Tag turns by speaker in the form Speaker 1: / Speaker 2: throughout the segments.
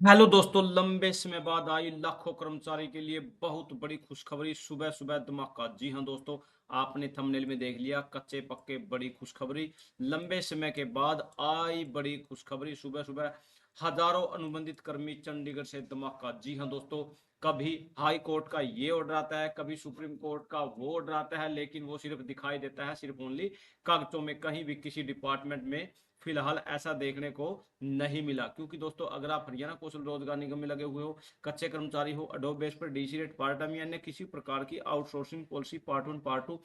Speaker 1: Hello दोस्तों, लंबे समय बाद आई लाखों कर्मचारी के लिए बहुत बड़ी खुशखबरी। सुबह सुबह धमाका। जी हां दोस्तों, आपने थंबनेल में देख लिया, कच्चे पक्के बड़ी खुशखबरी। लंबे समय के बाद आई बड़ी खुशखबरी। सुबह सुबह हजारों अनुबंधित कर्मी चंडीगढ़ से धमाका। जी हां दोस्तों, कभी हाई कोर्ट का ये ऑर्डर आता है, कभी सुप्रीम कोर्ट का वो ऑर्डर आता है, लेकिन वो सिर्फ दिखाई देता है, सिर्फ ओनली कागजों में। कहीं भी किसी डिपार्टमेंट में फिलहाल ऐसा देखने को नहीं मिला। क्योंकि दोस्तों, अगर आप हरियाणा कौशल रोजगार निगम में लगे हुए हो, कच्चे कर्मचारी हो, अडोब बेस पर डीसी रेट, पार्ट टाइम या अन्य किसी प्रकार की outsourcing policy part one part two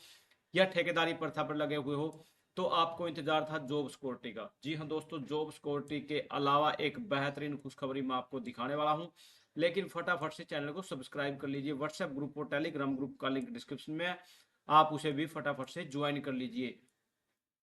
Speaker 1: या ठेकेदारी प्रथा पर लगे हुए हो, तो आपको इंतजार था जॉब सिक्योरिटी का। जी हाँ दोस्तों, जॉब सिक्योरिटी के अलावा एक बेहतरीन खुशखबरी मैं आपको दिखाने वाला हूँ। लेकिन फटाफट से चैनल को सब्सक्राइब कर लीजिए। व्हाट्सएप ग्रुप और टेलीग्राम ग्रुप का लिंक डिस्क्रिप्शन में है, आप उसे भी फटाफट से ज्वाइन कर लीजिए।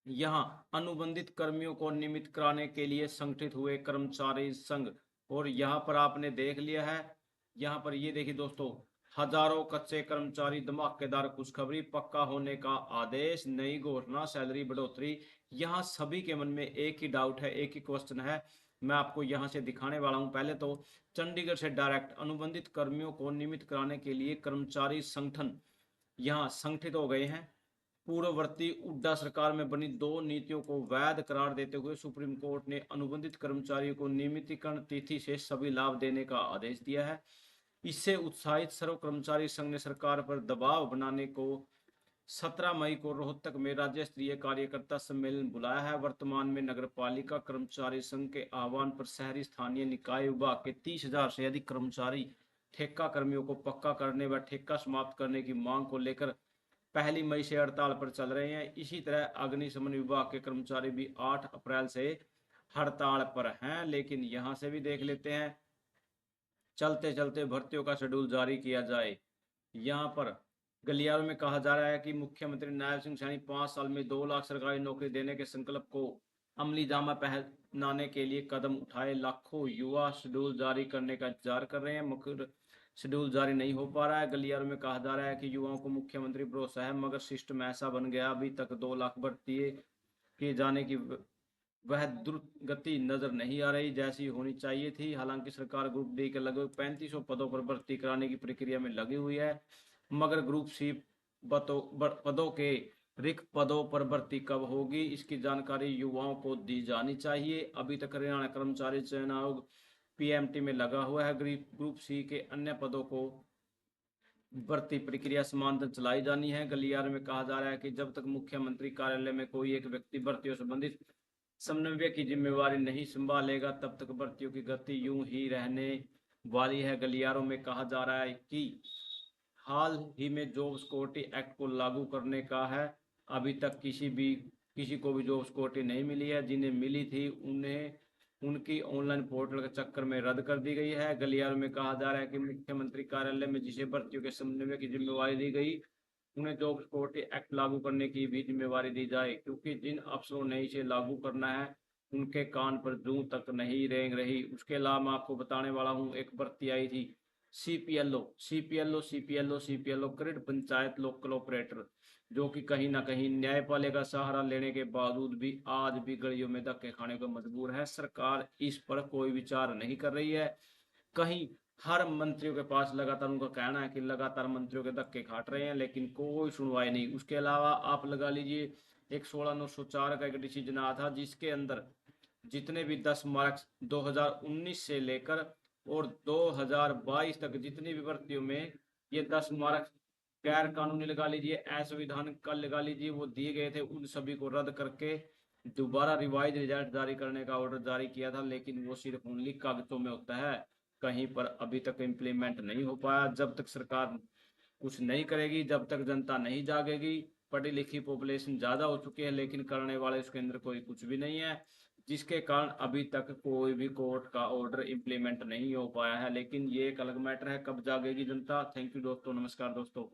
Speaker 1: यहाँ अनुबंधित कर्मियों को नियमित कराने के लिए संगठित हुए कर्मचारी संघ, और यहाँ पर आपने देख लिया है, यहाँ पर ये देखिए दोस्तों, हजारों कच्चे कर्मचारी, धमाकेदार खुशखबरी, पक्का होने का आदेश, नई घोषणा, सैलरी बढ़ोतरी। यहाँ सभी के मन में एक ही डाउट है, एक ही क्वेश्चन है, मैं आपको यहाँ से दिखाने वाला हूँ। पहले तो चंडीगढ़ से डायरेक्ट अनुबंधित कर्मियों को नियमित कराने के लिए कर्मचारी संगठन यहाँ संगठित हो गए हैं। पूर्ववर्ती उड्डा सरकार में बनी दो नीतियों को वैध करार देते हुए सुप्रीम कोर्ट ने अनुबंधित कर्मचारियों को नियमितीकरण तिथि से सभी लाभ देने का आदेश दिया है। इससे उत्साहित सर्व कर्मचारी संघ ने सरकार पर दबाव बनाने को 17 मई को रोहतक में राज्य स्तरीय कार्यकर्ता सम्मेलन बुलाया है। वर्तमान में नगर पालिका कर्मचारी संघ के आह्वान पर शहरी स्थानीय निकाय विभाग के 30,000 से अधिक कर्मचारी ठेका कर्मियों को पक्का करने व ठेका समाप्त करने की मांग को लेकर 1 मई से हड़ताल पर चल रहे हैं। इसी तरह अग्निशमन विभाग के कर्मचारी भी 8 अप्रैल से हड़ताल पर हैं। लेकिन यहां से भी देख लेते हैं, चलते चलते भर्तियों का शेड्यूल जारी किया जाए। यहाँ पर गलियारों में कहा जा रहा है कि मुख्यमंत्री नायब सिंह सैनी 5 साल में 2 लाख सरकारी नौकरी देने के संकल्प को अमली जामा पहनाने के लिए कदम उठाए। लाखों युवा शेड्यूल जारी करने का इंतजार कर रहे हैं, मुख्य शेड्यूल जारी नहीं हो पा रहा है। गलियारों में कहा जा रहा है कि युवाओं को मुख्यमंत्री भरोसा है, मगर सिस्टम ऐसा बन गया, अभी तक 2 लाख भर्ती किए जाने की वह द्रुत गति नजर नहीं आ रही जैसी होनी चाहिए थी। हालांकि सरकार ग्रुप डी के लगभग 3500 पदों पर भर्ती कराने की प्रक्रिया में लगी हुई है, मगर ग्रुप सी पदों के रिक्त पदों पर भर्ती कब होगी, इसकी जानकारी युवाओं को दी जानी चाहिए। अभी तक हरियाणा कर्मचारी चयन आयोग पीएमटी में लगा हुआ है। ग्रुप सी के अन्य पदों को भर्ती प्रक्रिया समांतर चलाई जानी है। गलियार में कहा जा रहा है कि जब तक मुख्यमंत्री कार्यालय में कोई एक व्यक्ति भर्तियों संबंधित समन्वय की जिम्मेवारी नहीं संभालेगा, तब तक भर्तियों की गति यूं ही रहने वाली है। गलियारों में कहा जा रहा है कि हाल ही में जॉब सिक्योरिटी एक्ट को लागू करने का है। अभी तक किसी को भी जॉब सिक्योरिटी नहीं मिली है। जिन्हें मिली थी उन्हें उनकी ऑनलाइन पोर्टल के चक्कर में रद्द कर दी गई है। गलियारों में कहा जा रहा है कि मुख्यमंत्री कार्यालय में जिसे भर्तियों के समन्वय की जिम्मेवारी दी गई, उन्हें जॉब सिक्योरिटी एक्ट लागू करने की भी जिम्मेवारी दी जाए, क्योंकि जिन अफसरों ने इसे लागू करना है उनके कान पर जूं तक नहीं रेंग रही। उसके अलावा मैं आपको बताने वाला हूँ, एक भर्ती आई थी सीपीएलओ सीपीएलओ सीपीएलओ सीपीएलओ क्रेडिट पंचायत लोकल ऑपरेटर, जो कि कहीं ना कहीं न्यायपालिका का सहारा लेने के बावजूद भी आज भी गलियों में धक्के खाने को मजबूर है। सरकार इस पर कोई विचार नहीं कर रही है। कहीं हर मंत्रियों के पास लगातार उनका कहना है कि लगातार मंत्रियों के धक्के खाट रहे हैं, लेकिन कोई सुनवाई नहीं। उसके अलावा आप लगा लीजिए, एक 16/904 का एक डिसीजन आया था, जिसके अंदर जितने भी 10 मार्क्स 2019 से लेकर और 2022 तक जितनी भी भर्तियों में ये 10 मार्क्स गैर कानूनी लगा लीजिए, असंवैधानिक का लगा लीजिए, वो दिए गए थे, उन सभी को रद्द करके दोबारा रिवाइज रिजल्ट जारी करने का ऑर्डर जारी किया था। लेकिन वो सिर्फ ओनली कागजों में होता है, कहीं पर अभी तक इम्प्लीमेंट नहीं हो पाया। जब तक सरकार कुछ नहीं करेगी, जब तक जनता नहीं जागेगी, पढ़ी लिखी पॉपुलेशन ज्यादा हो चुकी है लेकिन करने वाले उसके अंदर कोई कुछ भी नहीं है, जिसके कारण अभी तक कोई भी कोर्ट का ऑर्डर इम्प्लीमेंट नहीं हो पाया है। लेकिन ये एक अलग मैटर है, कब जागेगी जनता। थैंक यू दोस्तों, नमस्कार दोस्तों।